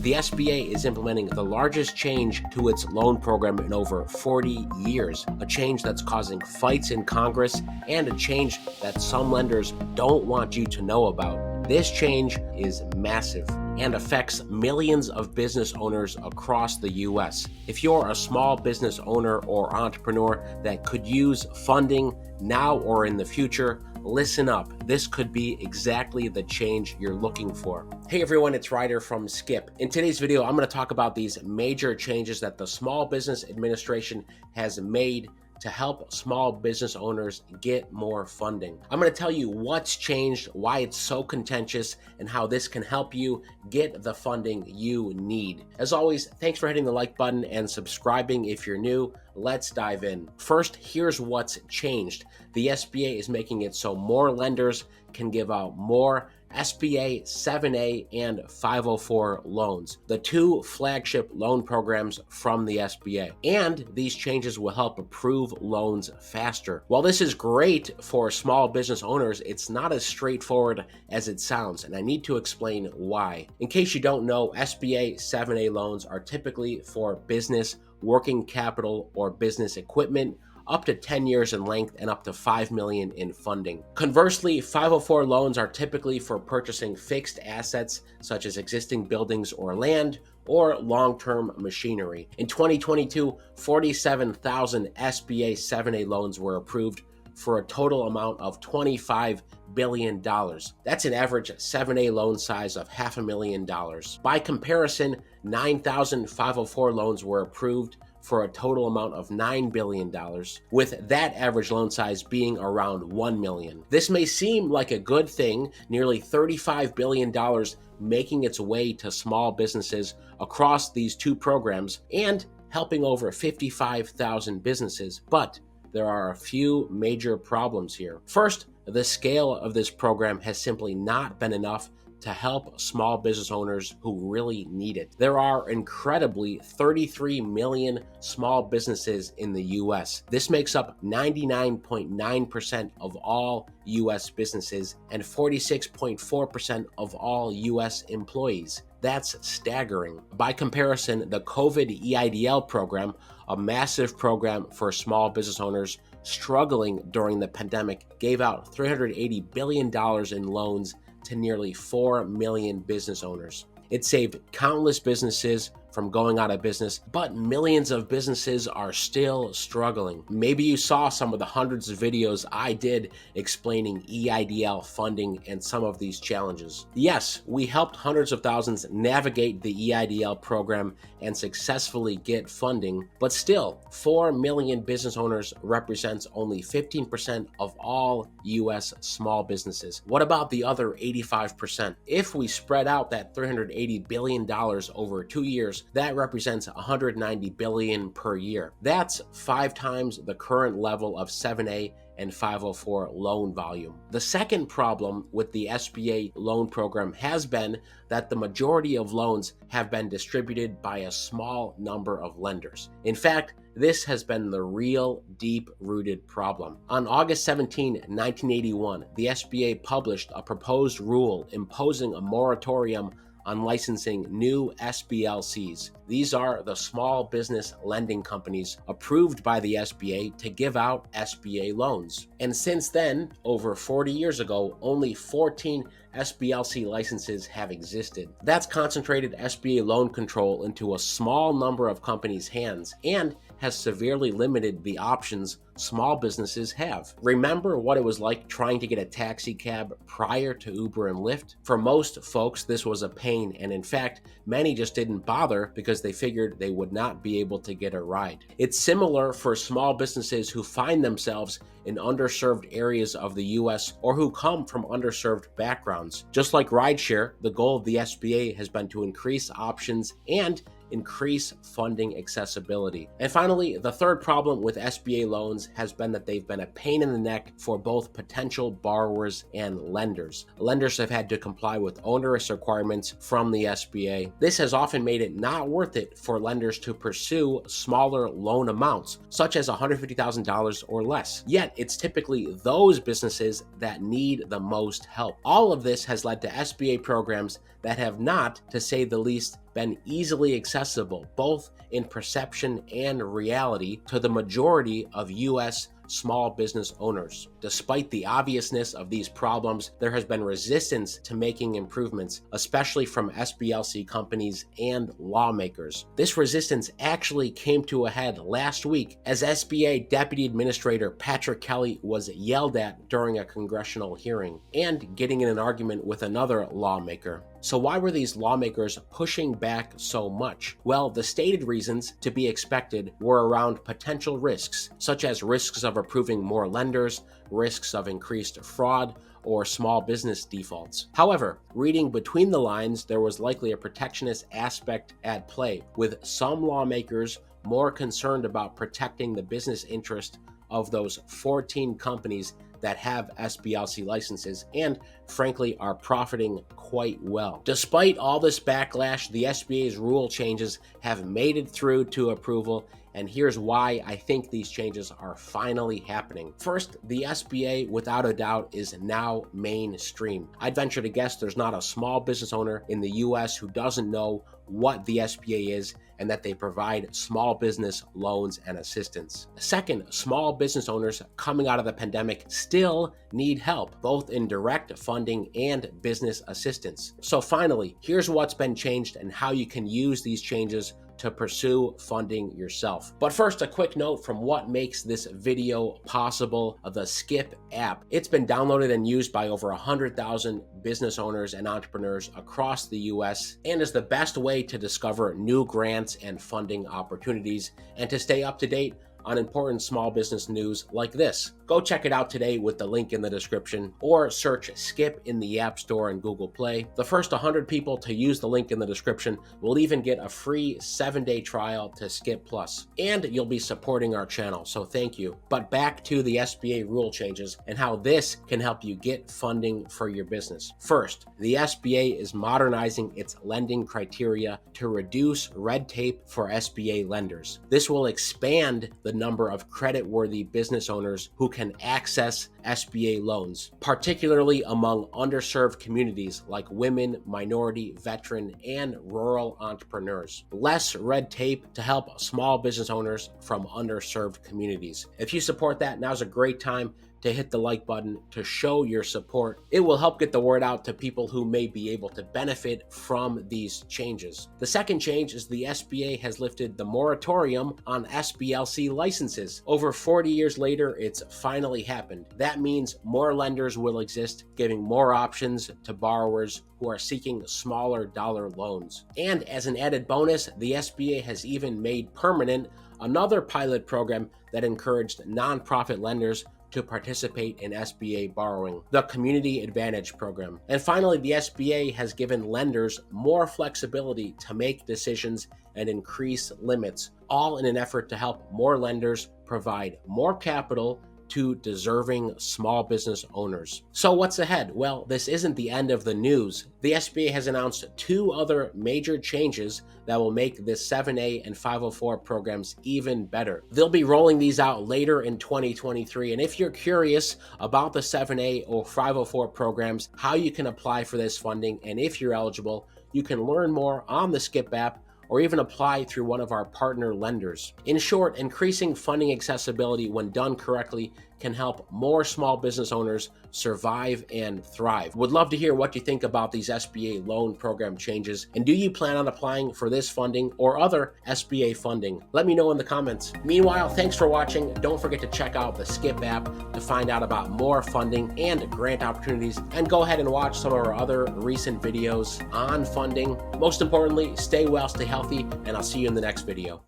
the SBA is implementing the largest change to its loan program in over 40 years, a change that's causing fights in Congress and a change that some lenders don't want you to know about. This change is massive and affects millions of business owners across the U.S. If you're a small business owner or entrepreneur that could use funding now or in the future, listen up. This could be exactly the change you're looking for. Hey everyone, it's Ryder from Skip. In today's video, I'm going to talk about these major changes that the Small Business Administration has made to help small business owners get more funding. I'm going to tell you what's changed, why it's so contentious, and how this can help you get the funding you need. As always, thanks for hitting the like button and subscribing if you're new. Let's dive in. First, here's what's changed. The SBA is making it so more lenders can give out more SBA 7A and 504 loans, the two flagship loan programs from the SBA. And these changes will help approve loans faster. While this is great for small business owners, it's not as straightforward as it sounds, and I need to explain why. In case you don't know, SBA 7A loans are typically for business, working capital, or business equipment, up to 10 years in length and up to $5 million in funding. Conversely, 504 loans are typically for purchasing fixed assets such as existing buildings or land or long-term machinery. In 2022, 47,000 SBA 7A loans were approved for a total amount of $25 billion. That's an average 7A loan size of $500,000. By comparison, 9,000 504 loans were approved for a total amount of $9 billion, with that average loan size being around $1 million. This may seem like a good thing, nearly $35 billion making its way to small businesses across these two programs and helping over 55,000 businesses, but there are a few major problems here. First, the scale of this program has simply not been enough to help small business owners who really need it. There are incredibly 33 million small businesses in the US. This makes up 99.9% of all US businesses and 46.4% of all US employees. That's staggering. By comparison, the COVID EIDL program, a massive program for small business owners struggling during the pandemic, gave out $380 billion in loans to nearly 4 million business owners. It saved countless businesses from going out of business, but millions of businesses are still struggling. Maybe you saw some of the hundreds of videos I did explaining EIDL funding and some of these challenges. Yes, we helped hundreds of thousands navigate the EIDL program and successfully get funding, but still, 4 million business owners represents only 15% of all US small businesses. What about the other 85%? If we spread out that $380 billion over 2 years, that represents $190 billion per year. That's 5 times the current level of 7A and 504 loan volume. The second problem with the SBA loan program has been that the majority of loans have been distributed by a small number of lenders. In fact, this has been the real deep-rooted problem. On August 17, 1981, the SBA published a proposed rule imposing a moratorium on licensing new SBLCs. These are the small business lending companies approved by the SBA to give out SBA loans. And since then, over 40 years ago, only 14 SBLC licenses have existed. That's concentrated SBA loan control into a small number of companies' hands and has severely limited the options small businesses have. Remember what it was like trying to get a taxi cab prior to Uber and Lyft? For most folks, this was a pain, and in fact, many just didn't bother because they figured they would not be able to get a ride. It's similar for small businesses who find themselves in underserved areas of the US or who come from underserved backgrounds. Just like rideshare, the goal of the SBA has been to increase options and increase funding accessibility. And finally, the third problem with SBA loans has been that they've been a pain in the neck for both potential borrowers and lenders. Lenders have had to comply with onerous requirements from the SBA. This has often made it not worth it for lenders to pursue smaller loan amounts, such as $150,000 or less. Yet, it's typically those businesses that need the most help. All of this has led to SBA programs that have not, to say the least, been easily accessible, both in perception and reality, to the majority of U.S. small business owners. Despite the obviousness of these problems, there has been resistance to making improvements, especially from SBLC companies and lawmakers. This resistance actually came to a head last week as SBA Deputy Administrator Patrick Kelly was yelled at during a congressional hearing and getting in an argument with another lawmaker. So why were these lawmakers pushing back so much? Well, the stated reasons to be expected were around potential risks, such as risks of approving more lenders, risks of increased fraud, or small business defaults. However, reading between the lines, there was likely a protectionist aspect at play, with some lawmakers more concerned about protecting the business interest of those 14 companies that have SBLC licenses and, frankly, are profiting quite well. Despite all this backlash, the SBA's rule changes have made it through to approval, and here's why I think these changes are finally happening. First, the SBA, without a doubt, is now mainstream. I'd venture to guess there's not a small business owner in the US who doesn't know what the SBA is and that they provide small business loans and assistance. Second, small business owners coming out of the pandemic still need help, both in direct funding and business assistance. So finally, here's what's been changed and how you can use these changes to pursue funding yourself. But first, a quick note from what makes this video possible: the Skip app. It's been downloaded and used by over 100,000 business owners and entrepreneurs across the US and is the best way to discover new grants and funding opportunities and to stay up to date on important small business news like this. Go check it out today with the link in the description, or search Skip in the App Store and Google Play. The first 100 people to use the link in the description will even get a free 7-day trial to Skip Plus, and you'll be supporting our channel, so thank you. But back to the SBA rule changes and how this can help you get funding for your business. First, the SBA is modernizing its lending criteria to reduce red tape for SBA lenders. This will expand the number of credit-worthy business owners who can access SBA loans, particularly among underserved communities like women, minority, veteran, and rural entrepreneurs. Less red tape to help small business owners from underserved communities. If you support that, now's a great time to hit the like button to show your support. It will help get the word out to people who may be able to benefit from these changes. The second change is the SBA has lifted the moratorium on SBLC licenses. Over 40 years later, it's finally happened. That means more lenders will exist, giving more options to borrowers who are seeking smaller dollar loans. And as an added bonus, the SBA has even made permanent another pilot program that encouraged nonprofit lenders to participate in SBA borrowing, the Community Advantage Program. And finally, the SBA has given lenders more flexibility to make decisions and increase limits, all in an effort to help more lenders provide more capital to deserving small business owners. So what's ahead? Well, this isn't the end of the news. The SBA has announced 2 other major changes that will make the 7A and 504 programs even better. They'll be rolling these out later in 2023. And if you're curious about the 7A or 504 programs, how you can apply for this funding, and if you're eligible, you can learn more on the Skip app or even apply through one of our partner lenders. In short, increasing funding accessibility when done correctly can help more small business owners survive and thrive. Would love to hear what you think about these SBA loan program changes, and do you plan on applying for this funding or other SBA funding? Let me know in the comments. Meanwhile, thanks for watching. Don't forget to check out the Skip app to find out about more funding and grant opportunities, and go ahead and watch some of our other recent videos on funding. Most importantly, stay well, stay healthy, and I'll see you in the next video.